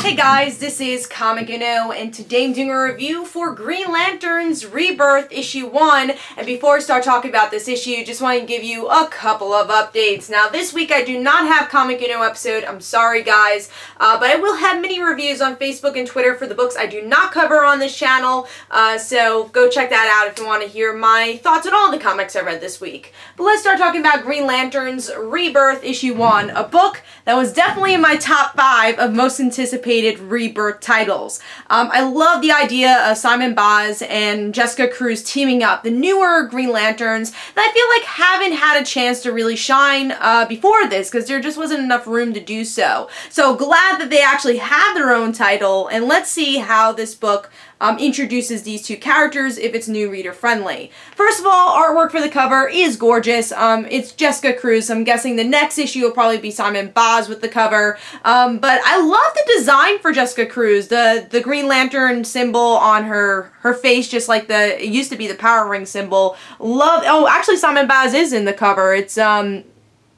Hey guys, this is Comic and today I'm doing a review for Green Lantern's Rebirth issue 1. And before I start talking about this issue, just want to give you a couple of updates. Now this week I do not have Comic episode, I'm sorry guys, but I will have mini reviews on Facebook and Twitter for the books I do not cover on this channel, so go check that out if you want to hear my thoughts on all the comics I read this week. But let's start talking about Green Lantern's Rebirth issue 1, a book that was definitely in my top 5 of most anticipated Rebirth titles. I love the idea of Simon Baz and Jessica Cruz teaming up, the newer Green Lanterns that I feel like haven't had a chance to really shine before this because there just wasn't enough room to do so. So glad that they actually have their own title, and let's see how this book introduces these two characters if it's new reader friendly. First of all, artwork for the cover is gorgeous. It's Jessica Cruz. I'm guessing the next issue will probably be Simon Baz with the cover. But I love the design for Jessica Cruz. The Green Lantern symbol on her face, just like it used to be the power ring symbol. Oh, actually Simon Baz is in the cover. It's in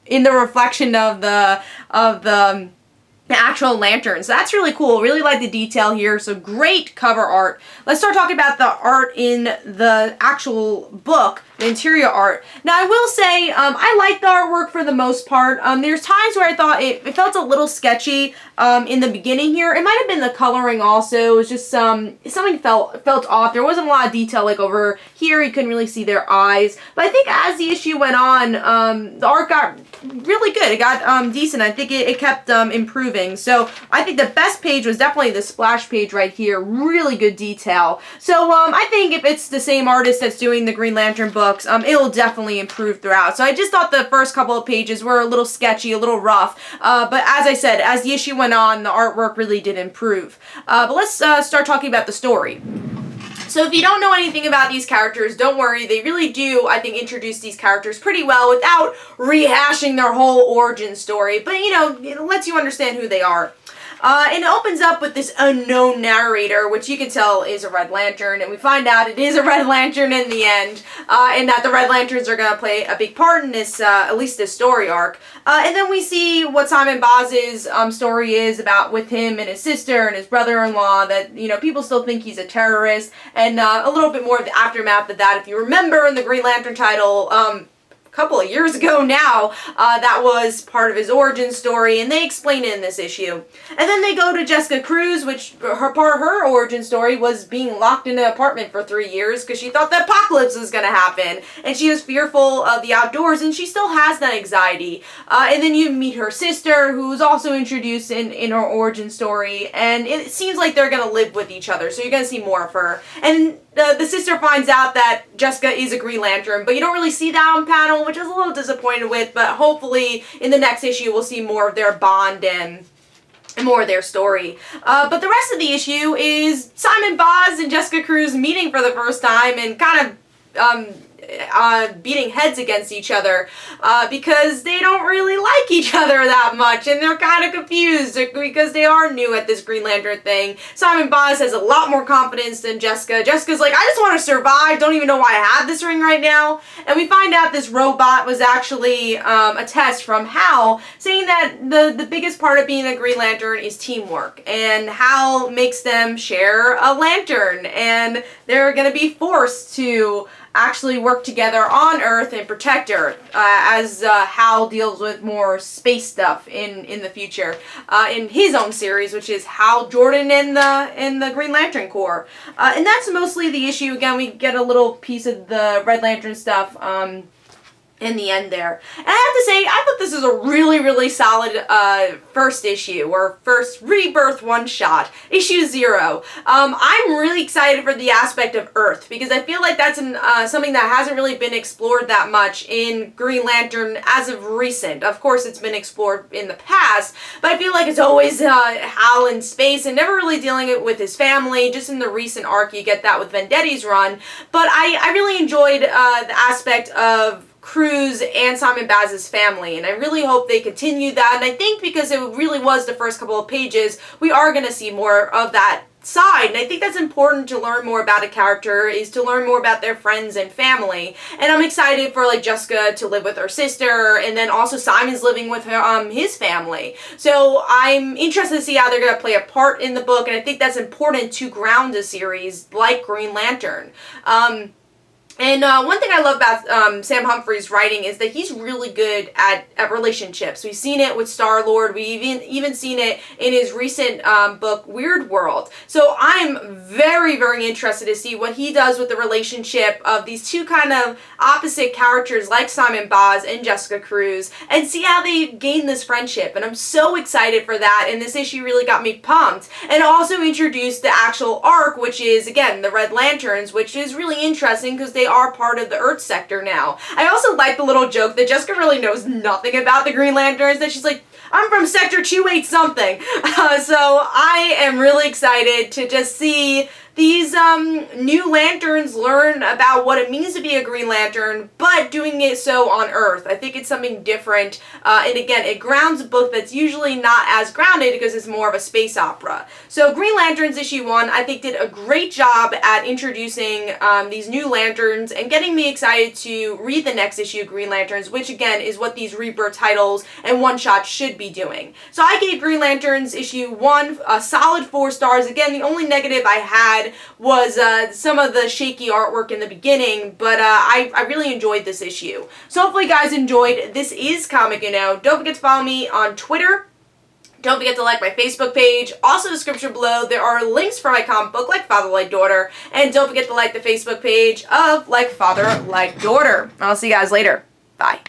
the reflection of the actual lanterns. So that's really cool. Really like the detail here. So great cover art. Let's start talking about the art in the actual book, the interior art. Now I will say I like the artwork for the most part. There's times where I thought it felt a little sketchy in the beginning here. It might have been the coloring also. It was just something felt off. There wasn't a lot of detail like over here. You couldn't really see their eyes. But I think as the issue went on, the art got really good. It got decent. I think it kept improving. So I think the best page was definitely the splash page right here. Really good detail. So I think if it's the same artist that's doing the Green Lantern books, it'll definitely improve throughout. So I just thought the first couple of pages were a little sketchy, a little rough. But as I said, as the issue went on, the artwork really did improve. But let's start talking about the story. So if you don't know anything about these characters, don't worry. They really do, I think, introduce these characters pretty well without rehashing their whole origin story. But, you know, it lets you understand who they are. And it opens up with this unknown narrator, which you can tell is a Red Lantern, and we find out it is a Red Lantern in the end, and that the Red Lanterns are going to play a big part in this, at least this story arc. And then we see what Simon Baz's story is about with him and his sister and his brother-in-law, that, you know, people still think he's a terrorist, and a little bit more of the aftermath of that. If you remember in the Green Lantern title, couple of years ago now, that was part of his origin story, and they explain it in this issue. And then they go to Jessica Cruz, which part of her origin story was being locked in an apartment for 3 years because she thought the apocalypse was going to happen, and she was fearful of the outdoors, and she still has that anxiety. And then you meet her sister, who's also introduced in her origin story, and it seems like they're going to live with each other, so you're going to see more of her. And the sister finds out that Jessica is a Green Lantern, but you don't really see that on panel, which I was a little disappointed with, but hopefully in the next issue we'll see more of their bond and more of their story. But the rest of the issue is Simon Baz and Jessica Cruz meeting for the first time and kind of beating heads against each other because they don't really like each other that much, and they're kind of confused because they are new at this Green Lantern thing. Simon Baz has a lot more confidence than Jessica. Jessica's like, I just want to survive, don't even know why I have this ring right now. And we find out this robot was actually a test from Hal, saying that the biggest part of being a Green Lantern is teamwork, and Hal makes them share a lantern, and they're going to be forced to actually work together on Earth and protect Earth as Hal deals with more space stuff in the future in his own series, which is Hal Jordan in the Green Lantern Corps. And that's mostly the issue. Again, we get a little piece of the Red Lantern stuff in the end there. And I have to say, I thought this is a really, really solid first issue, or first Rebirth one-shot, issue 0. I'm really excited for the aspect of Earth, because I feel like that's something that hasn't really been explored that much in Green Lantern as of recent. Of course, it's been explored in the past, but I feel like it's always Hal in space and never really dealing it with his family. Just in the recent arc, you get that with Vendetti's run. But I really enjoyed the aspect of Cruz and Simon Baz's family, and I really hope they continue that. And I think because it really was the first couple of pages, we are going to see more of that side, and I think that's important to learn more about a character, is to learn more about their friends and family. And I'm excited for like Jessica to live with her sister, and then also Simon's living with her, his family. So I'm interested to see how they're going to play a part in the book, and I think that's important to ground a series like Green Lantern. And one thing I love about Sam Humphrey's writing is that he's really good at relationships. We've seen it with Star-Lord. We've even seen it in his recent book, Weird World. So I'm very, very interested to see what he does with the relationship of these two kind of opposite characters like Simon Baz and Jessica Cruz, and see how they gain this friendship. And I'm so excited for that, and this issue really got me pumped. And also introduced the actual arc, which is, again, the Red Lanterns, which is really interesting because they are part of the Earth sector now. I also like the little joke that Jessica really knows nothing about the Green Lanterns, that she's like, I'm from Sector 28 something. So I am really excited to just see these new lanterns learn about what it means to be a Green Lantern, but doing it so on Earth. I think it's something different, and again, it grounds a book that's usually not as grounded because it's more of a space opera. So Green Lanterns issue 1, I think, did a great job at introducing these new lanterns and getting me excited to read the next issue of Green Lanterns, which again is what these rebirth titles and one-shots should be doing. So I gave Green Lanterns issue 1 a solid 4 stars. Again, the only negative I had was some of the shaky artwork in the beginning, but I really enjoyed this issue. So hopefully you guys enjoyed. This is Comic Uno. Don't forget to follow me on Twitter. Don't forget to like my Facebook page. Also, in the description below, there are links for my comic book, Like Father, Like Daughter. And don't forget to like the Facebook page of Like Father, Like Daughter. I'll see you guys later. Bye.